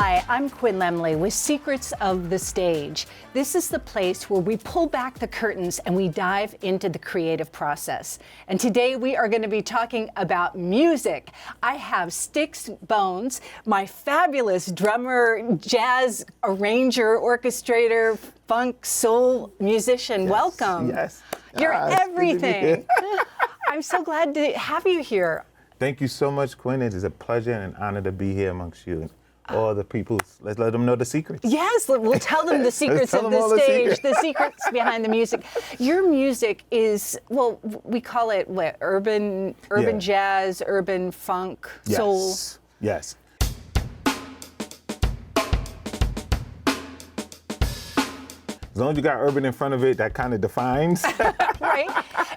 Hi, I'm Quinn Lemley with Secrets of the Stage. This is the place where we pull back the curtains and we dive into the creative process. And today we are going to be talking about music. I have Stix Bones, my fabulous drummer, jazz arranger, orchestrator, funk, soul musician. Yes, welcome. Yes. You're everything. I'm so glad to have you here. Thank you so much, Quinn. It is a pleasure and an honor to be here amongst you and all the people. Let's let them know the secrets. Yes, we'll tell them the secrets of the stage, the secrets behind the music. Your music is, well, we call it what, urban jazz, urban funk, soul. Yes. As long as you got urban in front of it, that kind of defines. Right?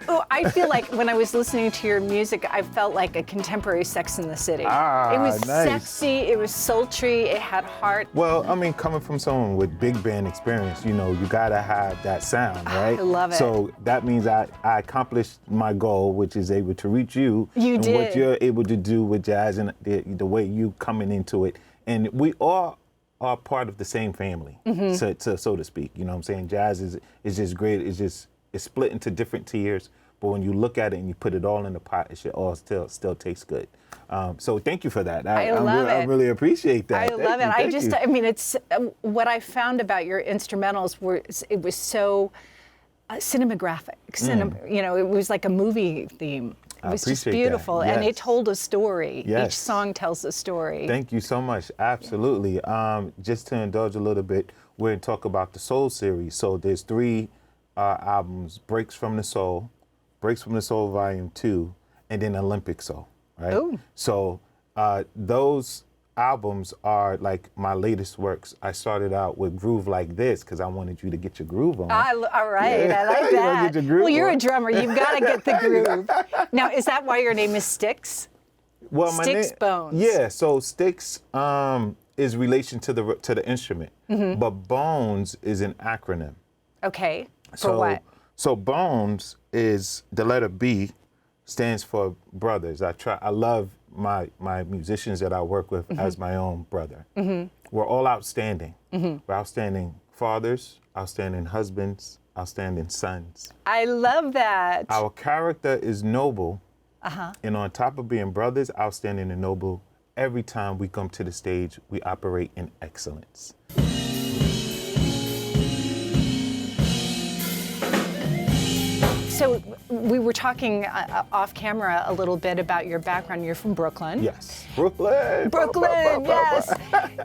Oh, I feel like when I was listening to your music, I felt like a contemporary Sex and the City. It was nice. sexy, it was sultry, it had heart. Well, I mean, coming from someone with big band experience, you know, you gotta have that sound, right? I love it. So that means I accomplished my goal, which is able to reach you. You and did. What you're able to do with jazz and the way you coming into it. And we all are part of the same family, so to speak. You know what I'm saying? Jazz is just great. It's split into different tiers, but when you look at it and you put it all in the pot, it should all still taste good. So thank you for that. I love it. I really appreciate that. I love it. I mean, it's what I found about your instrumentals it was so cinematographic. You know, it was like a movie theme. It was just beautiful, yes. and it told a story. Yes. Each song tells a story. Thank you so much. Absolutely. Just to indulge a little bit, we're going to talk about the Soul series. So there's 3 albums: Breaks from the Soul Volume 2, and then Olympic Soul. Right. Ooh. So those albums are like my latest works. I started out with Groove Like This because I wanted you to get your groove on. All right, Yeah. I like You that. wanna get your groove Well, you're on. a drummer. You've got to get the groove. Now, is that why your name is Stix? Well, Stix Bones. Yeah, so Stix is relation to the instrument, but Bones is an acronym. Okay. For what? So Bones is the letter B, stands for brothers. I love my musicians that I work with as my own brother. We're all outstanding. We're outstanding fathers, outstanding husbands, outstanding sons. I love that. Our character is noble, and on top of being brothers, outstanding and noble, every time we come to the stage, we operate in excellence. So we were talking off camera a little bit about your background. You're from Brooklyn. Yes, Brooklyn. Yes.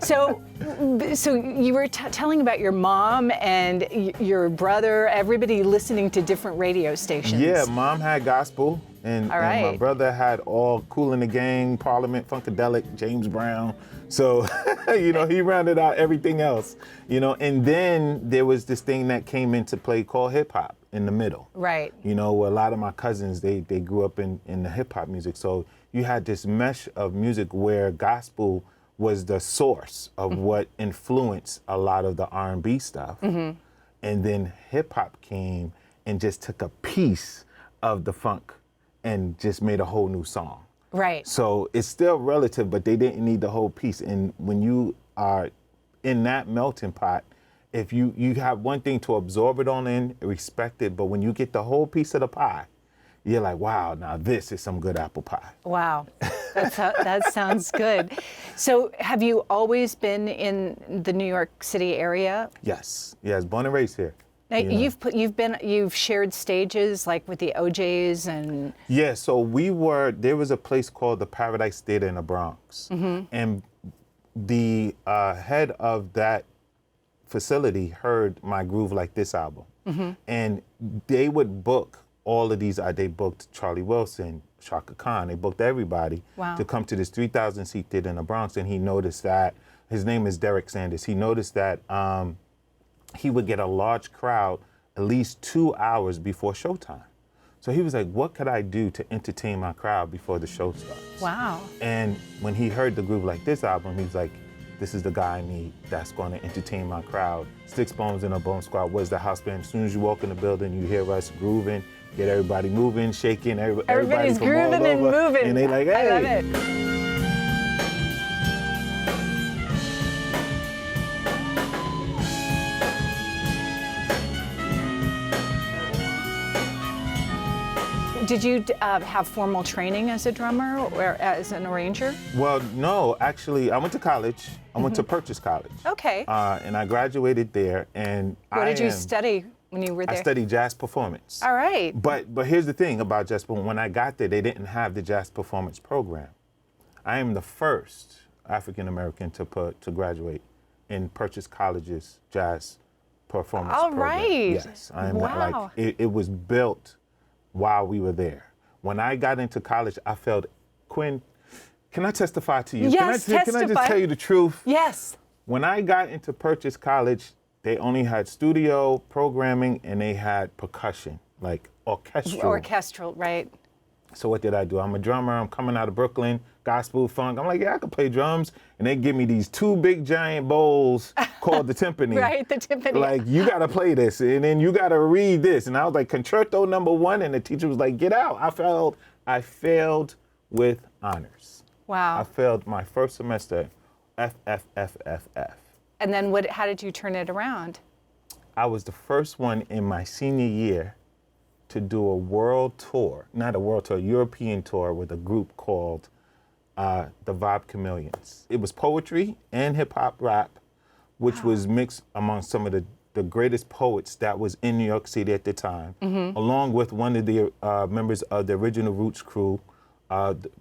So you were telling about your mom and your brother, everybody listening to different radio stations. Yeah, Mom had gospel, and my brother had all Kool and the Gang, Parliament, Funkadelic, James Brown. So, you know, he rounded out everything else, you know. And then there was this thing that came into play called hip hop in the middle. Right. You know, a lot of my cousins, they grew up in the hip hop music. So you had this mesh of music where gospel was the source of what influenced a lot of the R&B stuff. And then hip hop came and just took a piece of the funk and just made a whole new song. Right. So it's still relative, but they didn't need the whole piece. And when you are in that melting pot, if you have one thing to absorb it on in, respect it, but when you get the whole piece of the pie, you're like, wow, now this is some good apple pie. Wow, that sounds good. So have you always been in the New York City area? Yes, born and raised here. Now, you've shared stages like with the OJs and. Yeah, so there was a place called the Paradise Theater in the Bronx, and the head of that facility heard my Groove Like This album, and they would book all of these. They booked Charlie Wilson, Shaka Khan. They booked everybody to come to this 3,000 seat theater in the Bronx, and he noticed that his name is Derek Sanders. He noticed that he would get a large crowd at least 2 hours before showtime. So he was like, what could I do to entertain my crowd before the show starts? Wow. And when he heard the Groove Like This album, he was like, this is the guy I need that's going to entertain my crowd. Stix Bones and a Bone Squad was the house band. As soon as you walk in the building, you hear us grooving, get everybody moving, shaking, everybody's grooving and moving. And they like, hey. I love it. Did you have formal training as a drummer or as an arranger? Well, no, actually, I went to college. I went to Purchase College. Okay. And I graduated there. And What did you study when you were there? I studied jazz performance. All right. But here's the thing about jazz performance. When I got there, they didn't have the jazz performance program. I am the first African American to graduate in Purchase College's jazz performance program. All right. Yes, I am. Wow. It was built while we were there. When I got into college, I felt, Quinn, can I testify to you? Yes, Can I just tell you the truth? Yes. When I got into Purchase College, they only had studio programming and they had percussion, like orchestral. Orchestral, right. So what did I do? I'm a drummer. I'm coming out of Brooklyn, gospel, funk. I'm like, yeah, I can play drums. And they give me these two big giant bowls called the timpani. Right, the timpani. Like, you got to play this, and then you got to read this. And I was like, concerto number 1, and the teacher was like, get out. I failed with honors. Wow. I failed my first semester, F. And then how did you turn it around? I was the first one in my senior year to do a world tour, not a world tour, a European tour with a group called the Vibe Chameleons. It was poetry and hip hop rap, which was mixed among some of the greatest poets that was in New York City at the time, along with one of the members of the original Roots crew,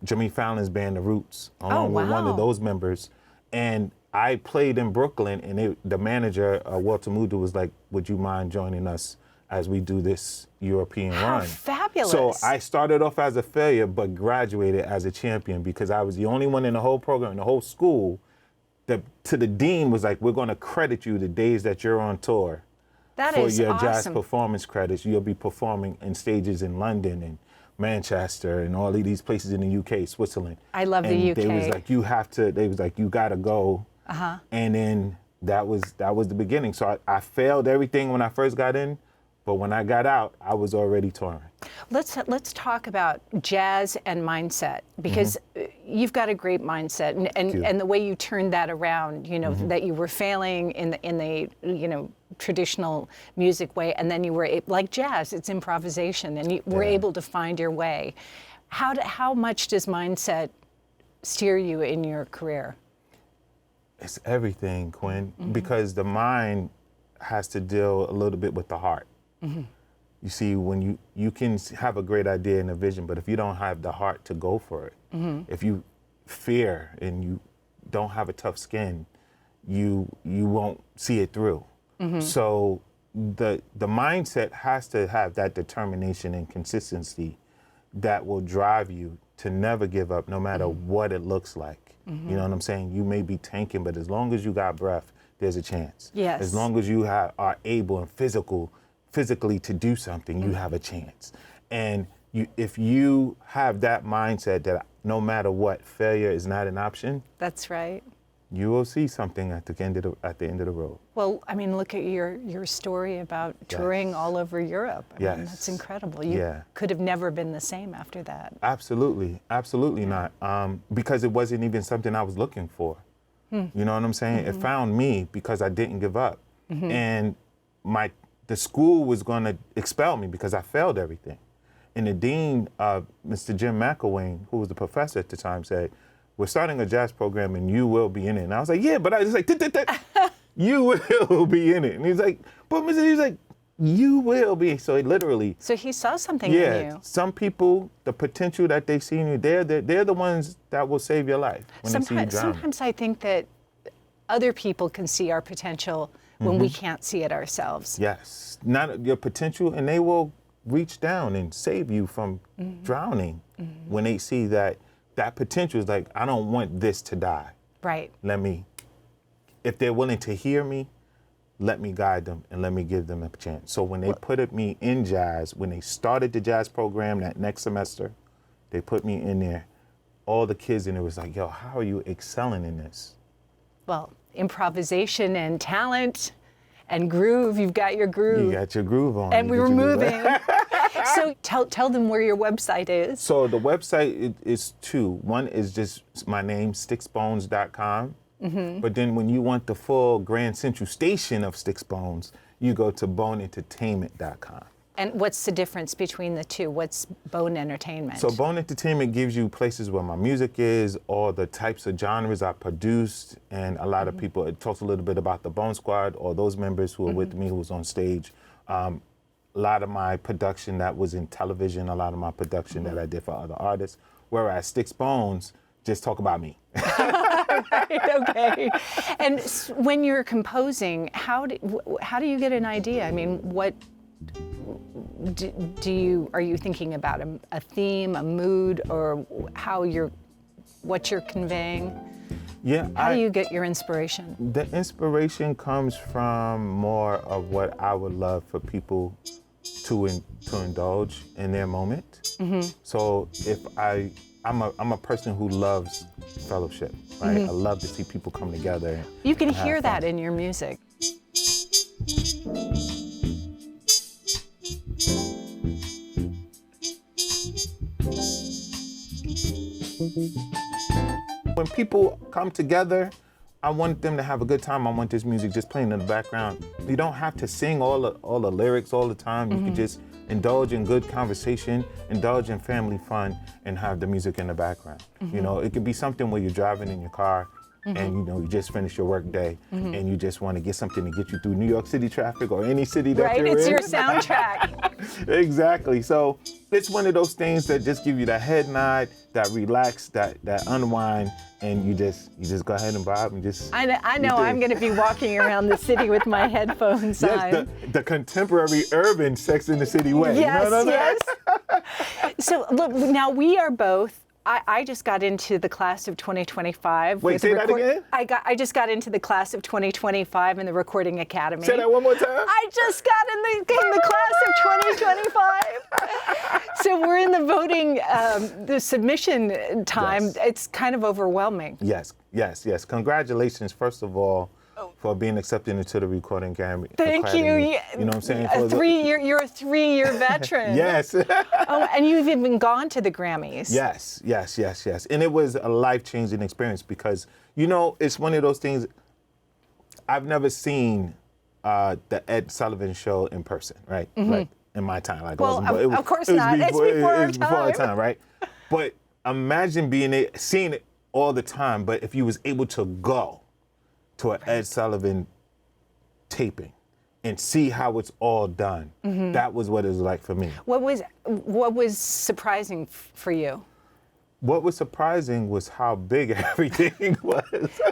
Jimmy Fallon's band, The Roots, along with one of those members. And I played in Brooklyn, and the manager, Walter Mudu, was like, would you mind joining us as we do this European run? Fabulous. So I started off as a failure, but graduated as a champion because I was the only one in the whole program, in the whole school, that to the dean was like, we're going to credit you the days that you're on tour. That for is your awesome. jazz performance credits. You'll be performing in stages in London and Manchester and all of these places in the UK, Switzerland. I love and the UK. They was like, you got to go. And then that was the beginning. So I failed everything when I first got in. But when I got out, I was already touring. Let's talk about jazz and mindset, because you've got a great mindset, and the way you turned that around, that you were failing in the traditional music way, and then you were like jazz, it's improvisation, and you were able to find your way. How much does mindset steer you in your career? It's everything, Quinn, because the mind has to deal a little bit with the heart. You see, when you can have a great idea and a vision, but if you don't have the heart to go for it, if you fear and you don't have a tough skin, you won't see it through. So the mindset has to have that determination and consistency that will drive you to never give up, no matter what it looks like. You know what I'm saying? You may be tanking, but as long as you got breath, there's a chance. Yes. As long as you are able and physically to do something, you have a chance. And if you have that mindset that no matter what, failure is not an option. That's right. You will see something at the end of the road. Well, I mean, look at your story about touring all over Europe. I mean, that's incredible. You could have never been the same after that. Absolutely not. Because it wasn't even something I was looking for. You know what I'm saying? It found me because I didn't give up. And the school was going to expel me because I failed everything. And the dean, Mr. Jim McElwain, who was the professor at the time, said, we're starting a jazz program and you will be in it. And I was like, yeah, but I was like, you will be in it. And he's like, but Mr. He's like, you will be. So So he saw something in you. Yeah, some people, the potential that they see in you, they're the ones that will save your life when they see you drowning. Sometimes I think that other people can see our potential when we can't see it ourselves. Yes, not your potential, and they will reach down and save you from drowning when they see that potential is like, I don't want this to die. Right. If they're willing to hear me, let me guide them and let me give them a chance. So when they put me in jazz, when they started the jazz program that next semester, they put me in there. All the kids in there was like, yo, how are you excelling in this? Well, improvisation and talent and groove. You've got your groove. You got your groove on. And we were moving. So tell them where your website is. So the website is two. One is just my name, stixbones.com. But then when you want the full Grand Central Station of Stix Bones, you go to boneentertainment.com. And what's the difference between the two? What's Bone Entertainment? So Bone Entertainment gives you places where my music is, all the types of genres I produced, and a lot of people, it talks a little bit about the Bone Squad, or those members who are with me, who was on stage. A lot of my production that was in television, a lot of my production that I did for other artists, whereas Stix Bones just talk about me. Right, okay. And when you're composing, how do you get an idea? I mean, what are you thinking about a theme, a mood, or what you're conveying? Yeah. How do you get your inspiration? The inspiration comes from more of what I would love for people to indulge in their moment. So if I'm a person who loves fellowship, right? I love to see people come together. You can hear that in your music. When people come together, I want them to have a good time. I want this music just playing in the background. You don't have to sing all the lyrics all the time. You can just indulge in good conversation, indulge in family fun, and have the music in the background. You know, it could be something where you're driving in your car and you just finished your work day and you just want to get something to get you through New York City traffic or any city that you're in. Right, it's your soundtrack. Exactly. So it's one of those things that just give you that head nod, that relax, that unwind, and you just go ahead and vibe and just. I know I'm going to be walking around the city with my headphones on. Yes, the contemporary urban Sex in the City way. Yes, you know what yes. So look, now we are both. I just got into the class of 2025. Wait, say that again? I just got into the class of 2025 in the Recording Academy. Say that one more time. I just got in the class of 2025. So we're in the voting, the submission time. Yes. It's kind of overwhelming. Yes. Congratulations, first of all, for being accepted into the Recording Academy. Thank you. You know what I'm saying? You're a 3-year veteran. Yes. Oh, and you've even gone to the Grammys. Yes. And it was a life-changing experience because, it's one of those things. I've never seen the Ed Sullivan Show in person, right? Like in my time. Like, of course not. It's before our time, right? But imagine seeing it all the time. But if you was able to go to an Ed Sullivan taping and see how it's all done, that was what it was like for me. What was surprising for you? What was surprising was how big everything was.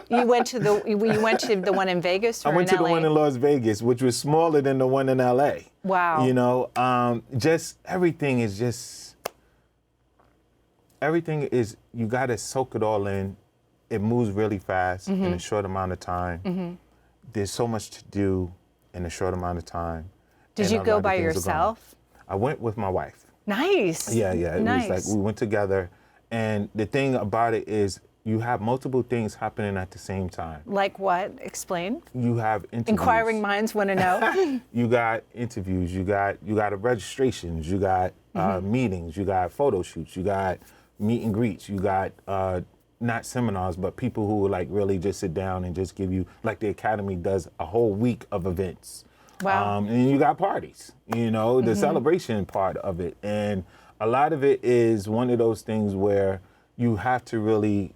You went to the one in Vegas or I went in to LA? the one in Las Vegas, which was smaller than the one in LA. Wow. Just everything is you got to soak it all in. It moves really fast in a short amount of time. There's so much to do in a short amount of time. Did you go by yourself? I went with my wife. Nice. Yeah. It nice. was like we went together. And the thing about it is you have multiple things happening at the same time. Like what? Explain. You have interviews. Inquiring minds want to know. You got interviews. You got registrations. You got meetings. You got photo shoots. You got meet and greets. You got not seminars, but people who like really just sit down and just give you, like the Academy does a whole week of events. Wow. And you got parties, the celebration part of it. And a lot of it is one of those things where you have to really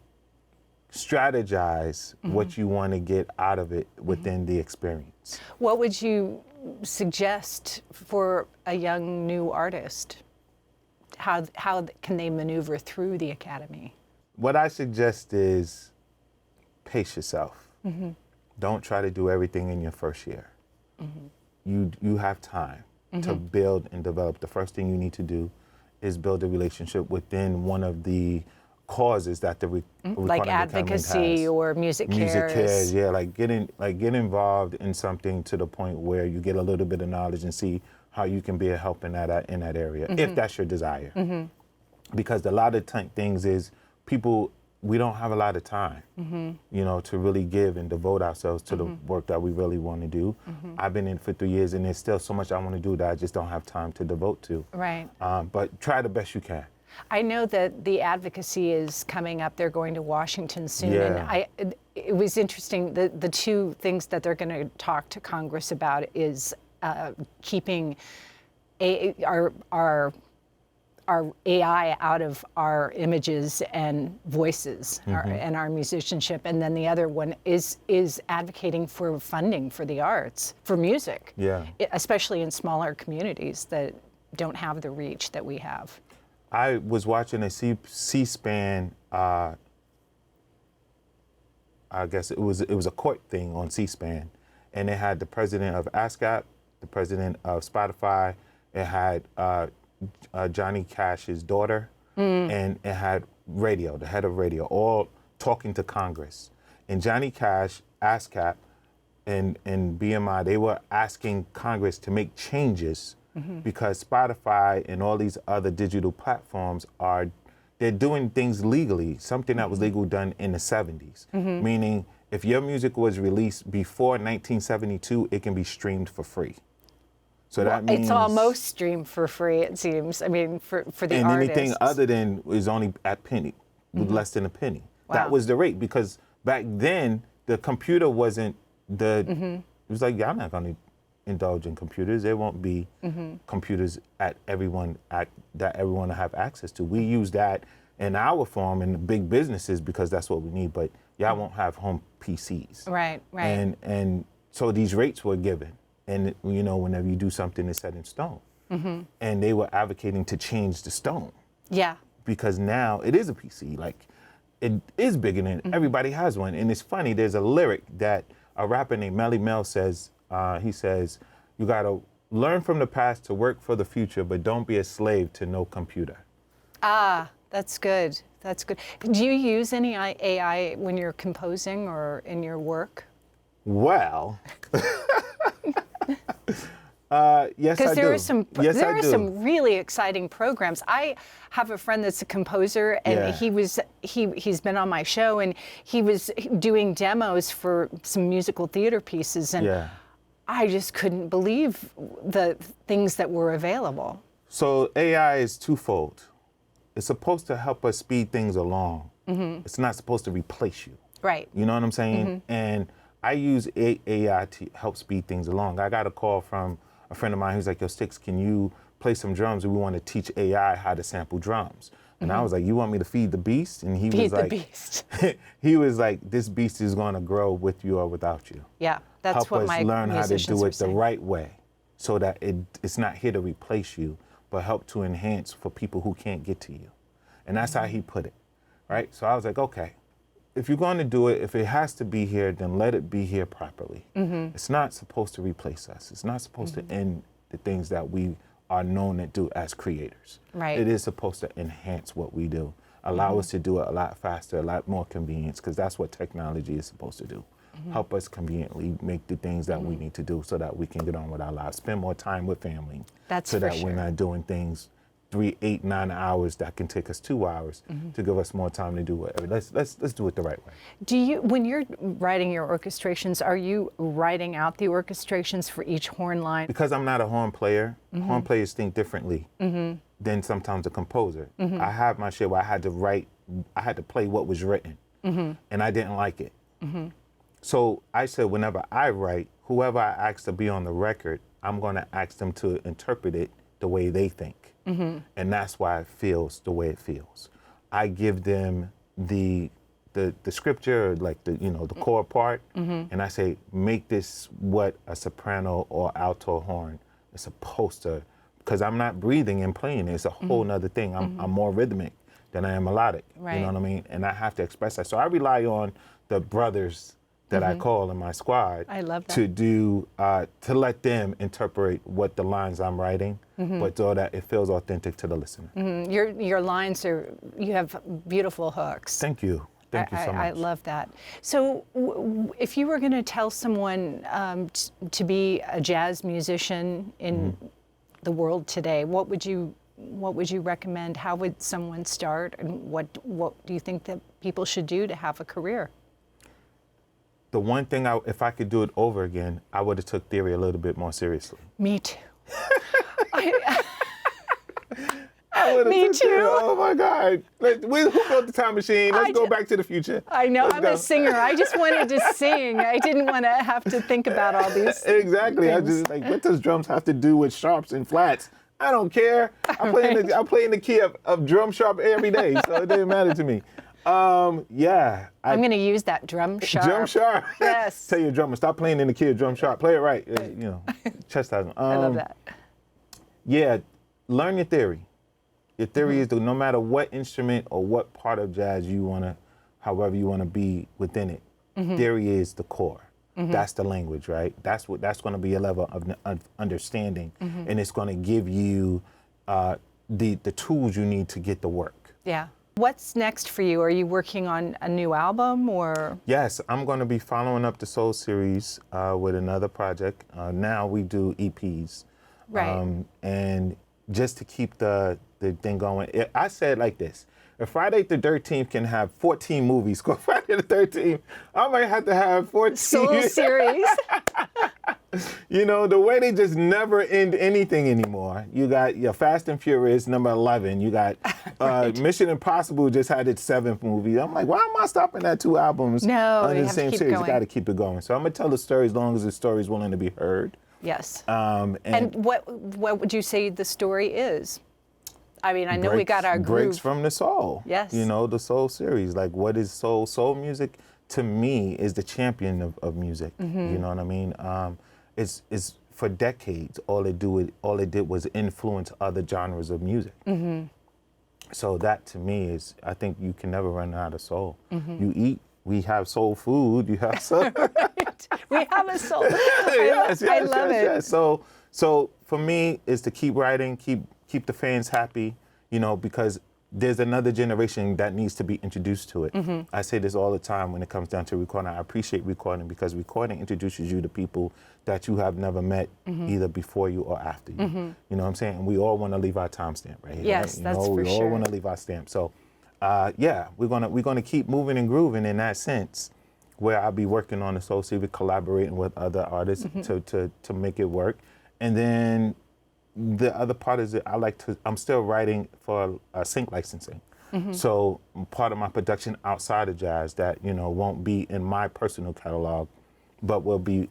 strategize what you want to get out of it within the experience. What would you suggest for a young new artist? How can they maneuver through the Academy? What I suggest is pace yourself. Don't try to do everything in your first year. You have time to build and develop. The first thing you need to do is build a relationship within one of the causes that the like advocacy or music cares. Yeah, get involved in something to the point where you get a little bit of knowledge and see how you can be a help in that area, if that's your desire. Because a lot of things is we don't have a lot of time, to really give and devote ourselves to the work that we really want to do. I've been in for 3 years, and there's still so much I want to do that I just don't have time to devote to. Right. But try the best you can. I know that the advocacy is coming up. They're going to Washington soon. Yeah. And it was interesting. The two things that they're going to talk to Congress about is keeping our AI out of our images and voices and our musicianship. And then the other one is advocating for funding for the arts, for music, especially in smaller communities that don't have the reach that we have. I was watching a C-SPAN, I guess it was a court thing on C-SPAN, and it had the president of ASCAP, the president of Spotify, it had Johnny Cash's daughter, and it had radio, the head of radio, all talking to Congress. And Johnny Cash, ASCAP, and BMI, they were asking Congress to make changes because Spotify and all these other digital platforms they're doing things legally, something that was legal done in the 70s. Meaning, if your music was released before 1972, it can be streamed for free. So that means it's almost streamed for free, it seems. I mean, for the and artists. anything other than is only at penny, with less than a penny. Wow. That was the rate, because back then the computer wasn't it was like, I'm not going to indulge in computers. There won't be computers that everyone will have access to. We use that in our form in big businesses because that's what we need, but y'all won't have home PCs. Right. And so these rates were given. And, you know, whenever you do something, it's set in stone. And they were advocating to change the stone. Yeah. Because now it is a PC. Like, it is bigger than everybody has one. And it's funny, there's a lyric that a rapper named Melly Mel says, he says, you got to learn from the past to work for the future, but don't be a slave to no computer. Ah, that's good. That's good. Do you use any AI when you're composing or in your work? Well, yes, I do. Because there are some really exciting programs. I have a friend that's a composer, and he's been on my show, and he was doing demos for some musical theater pieces, and I just couldn't believe the things that were available. So AI is twofold. It's supposed to help us speed things along. It's not supposed to replace you. Right. You know what I'm saying? And I use AI to help speed things along. I got a call from a friend of mine who's like, yo, Stix, can you play some drums? We want to teach AI how to sample drums. And I was like, you want me to feed the beast? And he was like, beast. he was like, this beast is going to grow with you or without you. Yeah, that's help what us my learn how to do it the saying. right way, so that it's not here to replace you, but help to enhance for people who can't get to you. And that's how he put it, right? So I was like, okay, if you're going to do it, if it has to be here, then let it be here properly. It's not supposed to replace us. It's not supposed to end the things that we are known to do as creators. Right. It is supposed to enhance what we do, allow us to do it a lot faster, a lot more convenience, because that's what technology is supposed to do. Help us conveniently make the things that we need to do so that we can get on with our lives, spend more time with family. That's so for that we're not doing things 3, 8, 9 hours that can take us 2 hours to give us more time to do whatever. Let's do it the right way. Do you, when you're writing your orchestrations, are you writing out the orchestrations for each horn line? Because I'm not a horn player, horn players think differently than sometimes a composer. I have my shit where I had to play what was written, and I didn't like it. So I said, whenever I write, whoever I ask to be on the record, I'm going to ask them to interpret it the way they think. And that's why it feels the way it feels. I give them the scripture, like the chord part, and I say, make this what a soprano or alto horn is supposed to, because I'm not breathing and playing it. It's a whole nother thing. I'm more rhythmic than I am melodic. Right. You know what I mean? And I have to express that. So I rely on the brothers that I call in my squad. I love that. To do, to let them interpret what the lines I'm writing, but so that it feels authentic to the listener. Your lines you have beautiful hooks. Thank you. Thank you so much. I love that. So if you were going to tell someone to be a jazz musician in the world today, what would you recommend? How would someone start? And what do you think that people should do to have a career? The one thing, if I could do it over again, I would have took theory a little bit more seriously. Me too. Me too. Oh my God. Who built the time machine? Let's go back to the future. I know, I'm a singer. I just wanted to sing. I didn't want to have to think about all these Exactly. things. I just like, what does drums have to do with sharps and flats? I don't care. I play in the key of drum sharp every day, so it doesn't matter to me. Yeah. I'm going to use that drum sharp. Drum sharp. Yes. Tell your drummer, stop playing in the key of drum sharp. Play it right. Chastise them. I love that. Yeah, learn your theory. Your theory is that no matter what instrument or what part of jazz you want to, however you want to be within it, theory is the core. That's the language, right? That's going to be a level of understanding, and it's going to give you the tools you need to get the work. Yeah. What's next for you? Are you working on a new album or? Yes, I'm going to be following up the Soul series with another project. Now we do EPs. Right. And just to keep the thing going, I said like this. If Friday the 13th can have 14 movies called Friday the 13th, I might have to have 14. Soul series. You know, the way they just never end anything anymore. You got your Fast and Furious number 11. You got Mission Impossible just had its 7th movie. I'm like, why am I stopping at 2 albums under the same series? You got to keep it going. So I'm going to tell the story as long as the story is willing to be heard. Yes. And what would you say the story is? I mean, I know we got our groove. Breaks from the soul. Yes. You know, the soul series. Like, what is soul? Soul music, to me, is the champion of music. You know what I mean? It's for decades, all it did was influence other genres of music. So that, to me, is, I think you can never run out of soul. You eat, we have soul food, you have soul. Right. We have a soul. I love it. Yes. So for me, is to keep writing, keep the fans happy, you know, because there's another generation that needs to be introduced to it. I say this all the time when it comes down to recording. I appreciate recording because recording introduces you to people that you have never met either before you or after you. You know what I'm saying? And we all want to leave our timestamp right here. Yes, right? that's for we sure. all want to leave our stamp. So, yeah, we're gonna keep moving and grooving in that sense, where I'll be working on the Soul Series, collaborating with other artists to make it work, and then the other part is that I'm still writing for sync licensing. So part of my production outside of jazz that, you know, won't be in my personal catalog, but will be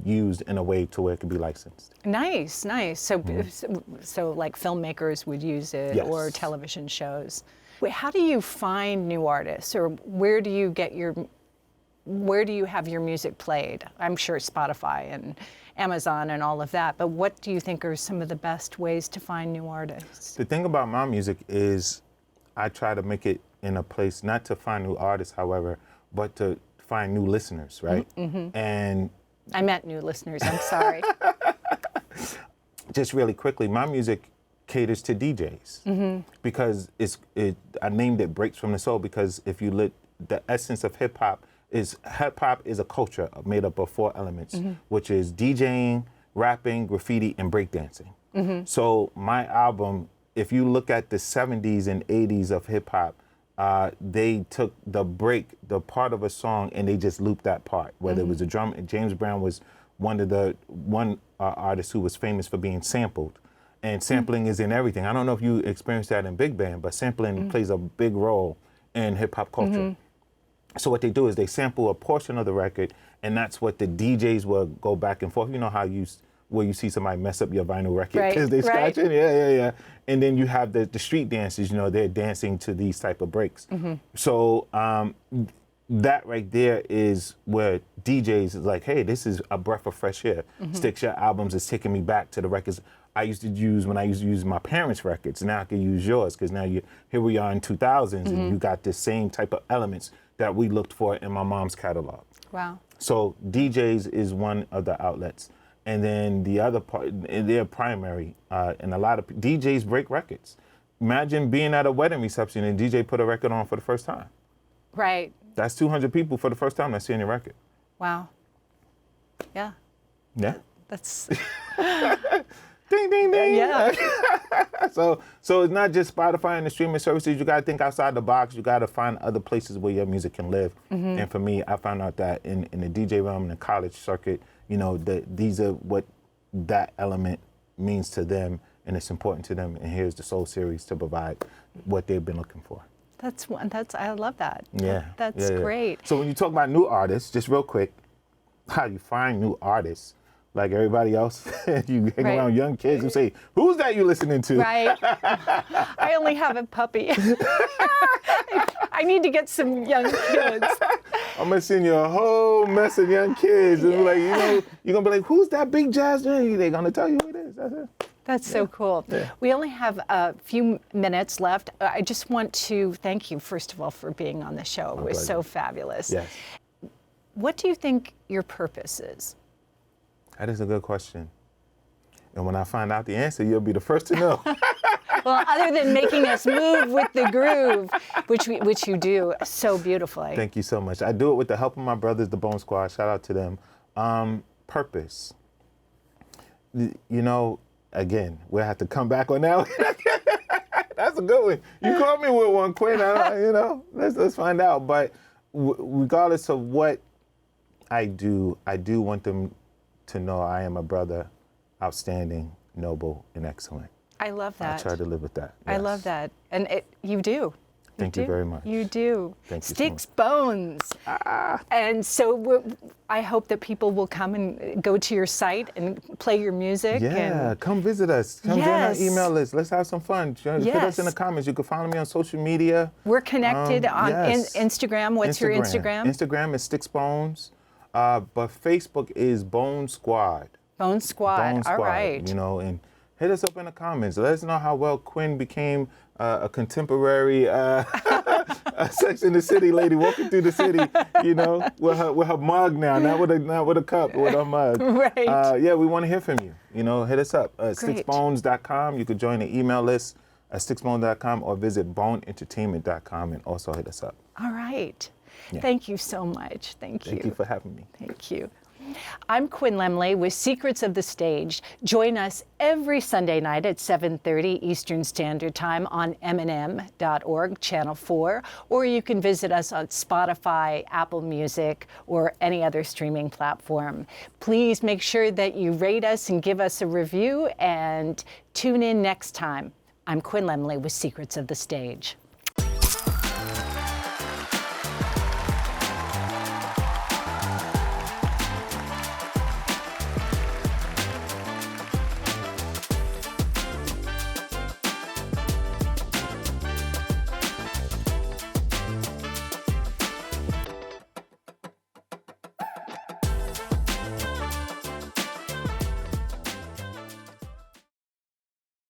used in a way to where it can be licensed. Nice, nice. So like filmmakers would use it, Yes. or television shows. Wait, how do you find new artists, or where do you have your music played? I'm sure Spotify and Amazon and all of that, but what do you think are some of the best ways to find new artists? The thing about my music is I try to make it in a place, not to find new artists, however, but to find new listeners, right? And I meant new listeners, I'm sorry. just really quickly, my music caters to DJs because I named it Breaks from the Soul because if you look, the essence of hip hop is a culture made up of 4 elements, which is DJing, rapping, graffiti, and breakdancing. So my album, if you look at the 70s and 80s of hip hop, they took the part of a song, and they just looped that part, whether it was a drum. James Brown was one artist who was famous for being sampled. And sampling is in everything. I don't know if you experienced that in big band, but sampling plays a big role in hip hop culture. So what they do is they sample a portion of the record, and that's what the DJs will go back and forth. You know how where you see somebody mess up your vinyl record because they scratch it? Yeah. And then you have the street dances, you know, they're dancing to these type of breaks. So that right there is where DJs is like, hey, this is a breath of fresh air. Stix, your albums is taking me back to the records I used to use when I used to use my parents' records. Now I can use yours because now here we are in 2000s and you got the same type of elements that we looked for in my mom's catalog. Wow. So DJs is one of the outlets. And then the other part, they're primary, and a lot of DJs break records. Imagine being at a wedding reception and DJ put a record on for the first time. Right. That's 200 people for the first time that's seeing your record. Wow. Yeah. Yeah. That's... Ding, ding, ding. Yeah. So it's not just Spotify and the streaming services. You got to think outside the box. You got to find other places where your music can live. And for me, I found out that in the DJ realm, in the college circuit, you know, these are what that element means to them, and it's important to them. And here's the Soul series to provide what they've been looking for. I love that. Yeah. That's great. So when you talk about new artists, just real quick, how you find new artists, like everybody else. You hang Right. around young kids who say, "Who's that you listening to?" Right. I only have a puppy. I need to get some young kids. I'm gonna send you a whole mess of young kids, and like, you're gonna be like, "Who's that big jazz dude?" They're gonna tell you who it is. That's it. That's so cool. Yeah. We only have a few minutes left. I just want to thank you, first of all, for being on the show. It was so fabulous. Yes. What do you think your purpose is? That is a good question. And when I find out the answer, you'll be the first to know. Well, other than making us move with the groove, which you do so beautifully. Thank you so much. I do it with the help of my brothers, the Bone Squad. Shout out to them. Purpose. Again, we'll have to come back on that one. That's a good one. You called me with one, Quinn. Let's find out. But regardless of what I do want them to know I am a brother, outstanding, noble, and excellent. I love that. I try to live with that. I Yes. love that. And you do. Thank you do. very much. You do. Thank you so Stix Bones. And so I hope that people will come and go to your site and play your music. Yeah, and come visit us. Come join our email list. Let's have some fun. Put us in the comments. You can follow me on social media. We're connected on yes. Instagram. What's your Instagram? Instagram is Stix Bones, but Facebook is Bone Squad. Bone Squad. Bone Squad. All right. And hit us up in the comments. Let us know how well Quinn became a contemporary Sex in the City lady walking through the city, with her mug now, not with a cup, with her mug. Right. Yeah, we want to hear from you. Hit us up. Stixbones.com. You could join the email list at stixbones.com or visit boneentertainment.com and also hit us up. All right. Yeah. Thank you so much. Thank you. Thank you for having me. Thank you. I'm Quinn Lemley with Secrets of the Stage. Join us every Sunday night at 7:30 Eastern Standard Time on mnm.org, Channel 4, or you can visit us on Spotify, Apple Music, or any other streaming platform. Please make sure that you rate us and give us a review, and tune in next time. I'm Quinn Lemley with Secrets of the Stage.